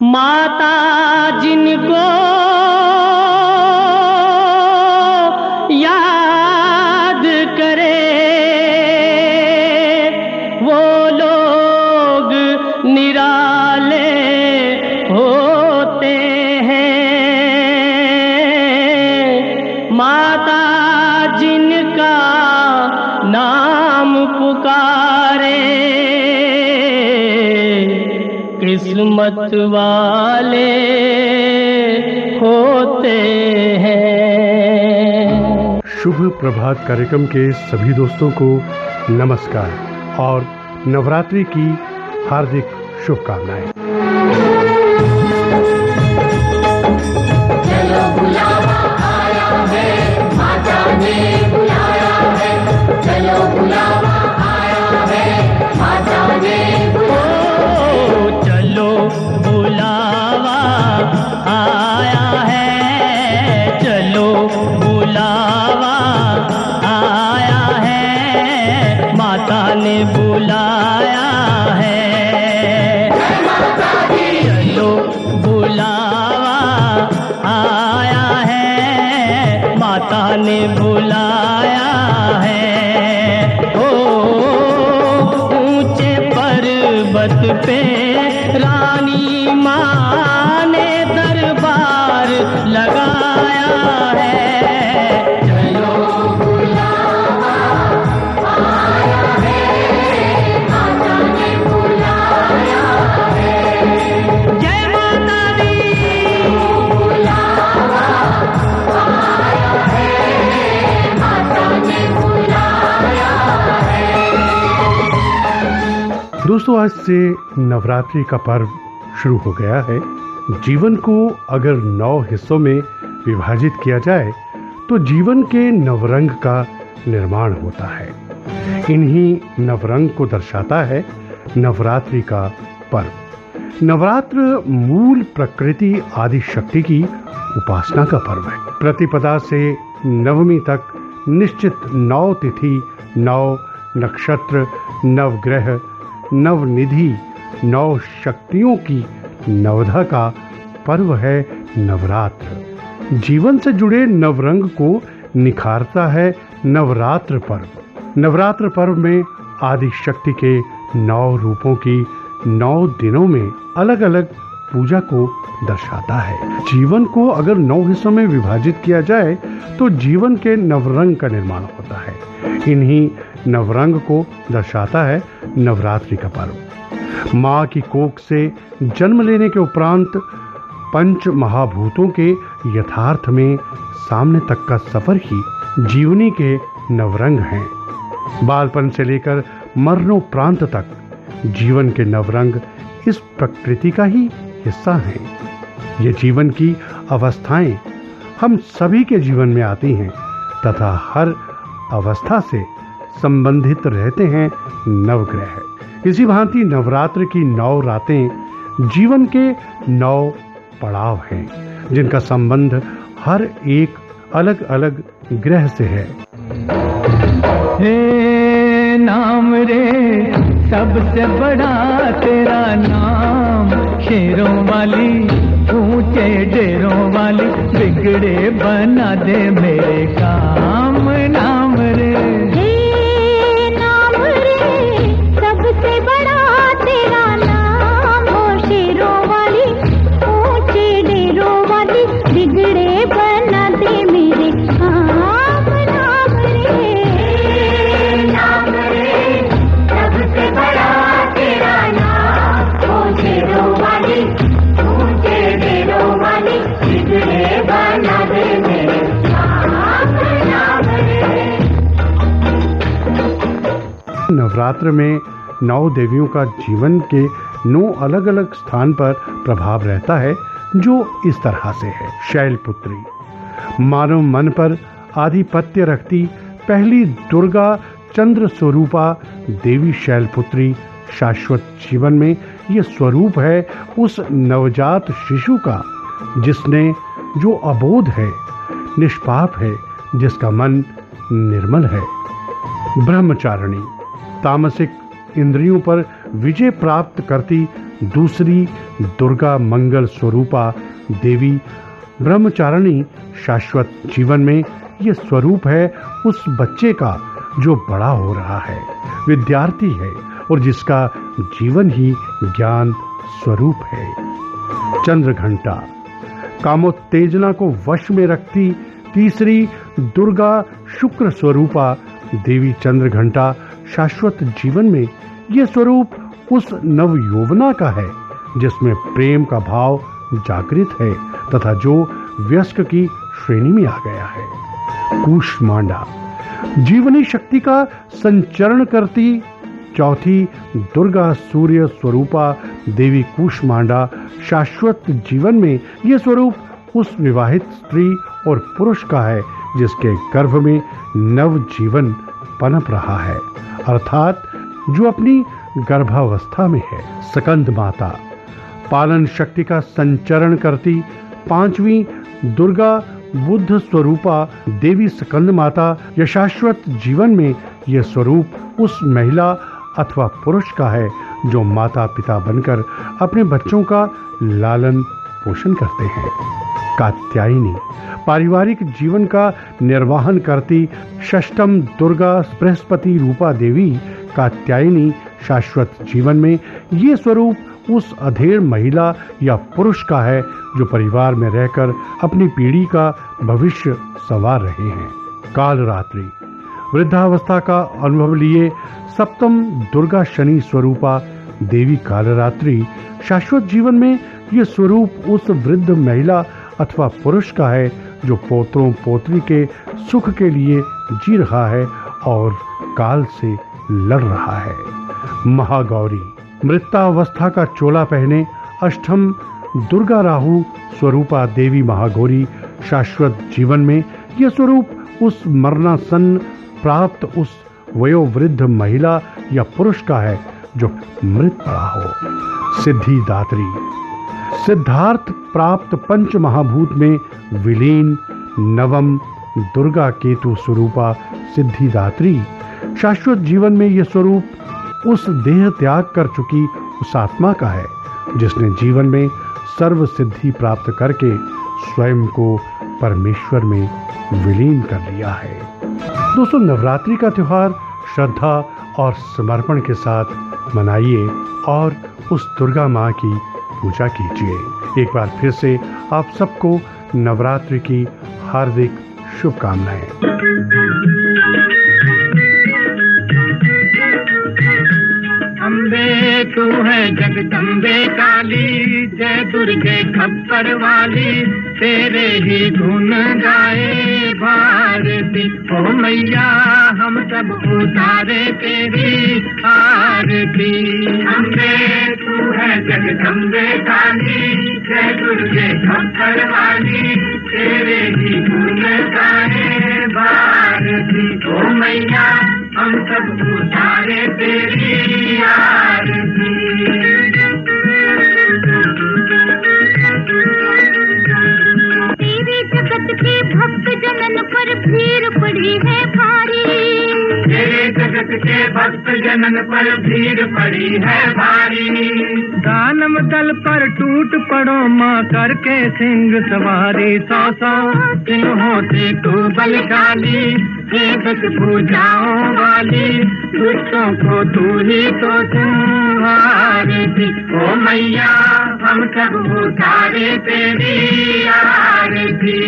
माता जिनको याद करे वो लोग निराले होते हैं। माता जिनका नाम पुकारे किस्मत वाले होते हैं। शुभ प्रभात कार्यक्रम के सभी दोस्तों को नमस्कार और नवरात्रि की हार्दिक शुभकामनाएं। चलो बुलावा आया है, माता ने बुलाया है। चलो बुलावा आया है, माता ने चलो बुलावा आया है, चलो बुलावा आया है, माता ने बुलाया है। चलो बुलावा आया है, माता ने बुलाया है। ओ ऊंचे पर्वत पे रानी माँ ने दरबार लगाया है। चलो बुलावा आया है, माता ने बुलाया है। जय माता दी। बुलावा आया है, माता ने बुलाया है। दोस्तों, आज से नवरात्रि का पर्व शुरू हो गया है। जीवन को अगर 9 हिस्सों में विभाजित किया जाए तो जीवन के नवरंग का निर्माण होता है। इन्हीं नवरंग को दर्शाता है नवरात्रि का पर्व। नवरात्र मूल प्रकृति आदि शक्ति की उपासना का पर्व है। प्रतिपदा से नवमी तक निश्चित 9 तिथि, 9 नक्षत्र, नवग्रह, नवनिधि, 9 शक्तियों की नवधा का पर्व है नवरात्र। जीवन से जुड़े नवरंग को निखारता है नवरात्र पर्व। नवरात्र पर्व में आदि शक्ति के 9 रूपों की 9 दिनों में अलग अलग पूजा को दर्शाता है। जीवन को अगर 9 हिस्सों में विभाजित किया जाए तो जीवन के नवरंग का निर्माण होता है। इन्हीं नवरंग को दर्शाता है नवरात्रि का पर्व। माँ की कोख से जन्म लेने के उपरांत पंच महाभूतों के यथार्थ में सामने तक का सफर ही जीवनी के नवरंग हैं। बालपन से लेकर मरणोपरांत तक जीवन के नवरंग इस प्रकृति का ही हिस्सा हैं। ये जीवन की अवस्थाएं हम सभी के जीवन में आती हैं तथा हर अवस्था से संबंधित रहते हैं नवग्रह। इसी भांति नवरात्र की 9 रातें जीवन के 9 पड़ाव हैं, जिनका संबंध हर एक अलग अलग ग्रह से है। हे नाम रे सबसे बड़ा तेरा नाम, शेरों वाली ऊंचे डेरों वाली बिगड़े बना दे मेरे काम। नाम रे सबसे बड़ा तेरा नाम, हो शेरों वाली ऊंचे डेरों वाली बिगड़े बना दे मेरे काम। नाम रे सबसे बड़ा तेरा नाम, हो शेरों वाली ऊंचे डेरों वाली बिगड़े बना दे मेरे काम। नाम रे। नवरात्र में 9 देवियों का जीवन के 9 अलग अलग स्थान पर प्रभाव रहता है, जो इस तरह से है। शैलपुत्री मानव मन पर आधिपत्य रखती पहली दुर्गा चंद्र स्वरूपा देवी शैलपुत्री शाश्वत जीवन में ये स्वरूप है उस नवजात शिशु का जिसने जो अबोध है, निष्पाप है, जिसका मन निर्मल है। ब्रह्मचारिणी तामसिक इंद्रियों पर विजय प्राप्त करती दूसरी दुर्गा मंगल स्वरूपा देवी ब्रह्मचारिणी शाश्वत जीवन में ये स्वरूप है उस बच्चे का जो बड़ा हो रहा है, विद्यार्थी है और जिसका जीवन ही ज्ञान स्वरूप है। चंद्र घंटा कामोत्तेजना को वश में रखती तीसरी दुर्गा शुक्र स्वरूपा देवी चंद्र घंटा शाश्वत जीवन में ये स्वरूप उस नव यौवना का है जिसमें प्रेम का भाव जागृत है तथा जो व्यस्क की श्रेणी में आ गया है। कूष्मांडा जीवनी शक्ति का संचरण करती चौथी दुर्गा सूर्य स्वरूपा देवी कूष्मांडा शाश्वत जीवन में यह स्वरूप उस विवाहित स्त्री और पुरुष का है जिसके गर्भ में नव जीवन पनप रहा है, अर्थात जो अपनी गर्भावस्था में है। स्कंद माता पालन शक्ति का संचरण करती पांचवी दुर्गा बुद्ध स्वरूपा देवी स्कंद माता यह शाश्वत जीवन में यह स्वरूप उस महिला अथवा पुरुष का है जो माता पिता बनकर अपने बच्चों का लालन पोषण करते हैं। कात्यायनी पारिवारिक जीवन का निर्वहन करती षष्ठम दुर्गा बृहस्पति रूपा देवी कात्यायनी शाश्वत जीवन में ये स्वरूप उस अधेड़ महिला या पुरुष का है जो परिवार में रहकर अपनी पीढ़ी का भविष्य संवार रहे हैं। कालरात्रि वृद्धावस्था का अनुभव लिए सप्तम दुर्गा शनि स्वरूपा देवी कालरात्रि शाश्वत जीवन में ये स्वरूप उस वृद्ध महिला अथवा पुरुष का है जो पोत्रों पोत्री के सुख के लिए जी रहा है और काल से लड़ रहा है। महागौरी मृतावस्था का चोला पहने अष्टम दुर्गा राहु स्वरूपा देवी महागौरी शाश्वत जीवन में यह स्वरूप उस मरणासन्न प्राप्त उस वयोवृद्ध महिला या पुरुष का है जो मृत पड़ा हो। सिद्धिदात्री सिद्धार्थ प्राप्त पंच महाभूत में विलीन नवम दुर्गा केतु स्वरूपा सिद्धिदात्री शाश्वत जीवन में यह स्वरूप उस देह त्याग कर चुकी उस आत्मा का है जिसने जीवन में सर्व सिद्धि प्राप्त करके स्वयं को परमेश्वर में विलीन कर लिया है। दोस्तों, नवरात्रि का त्योहार श्रद्धा और समर्पण के साथ मनाइए और उस दुर्गा माँ की पूजा कीजिए। एक बार फिर से आप सबको नवरात्रि की हार्दिक शुभकामनाएं। अम्बे तू है जगदम्बे काली, जय दुर्गे खप्पर वाली, तेरे ही गुण गाए भारती। ओ मैया हम सब उतारे तेरी आरती। अम्बे तू है जगदम्बे काली, जय दुर्गे खप्पर वाली, तेरे ही गुण गाए भारती। ओ मैया हम सब उतारे तेरी आरती। तेरे जगत के भक्त जनन पर भीड़ पड़ी है भारी, तेरे जगत के भक्त जनन पर भीड़ पड़ी है भारी। दानव दल पर टूट पड़ो माँ करके सिंह सवारी, सौ सौ सिंहों से तू बलशाली, भेदक पूजाओं वाली, दुष्टों को तू ही तो संहारती। ओ मैया हम सब उतारे तेरी आरती।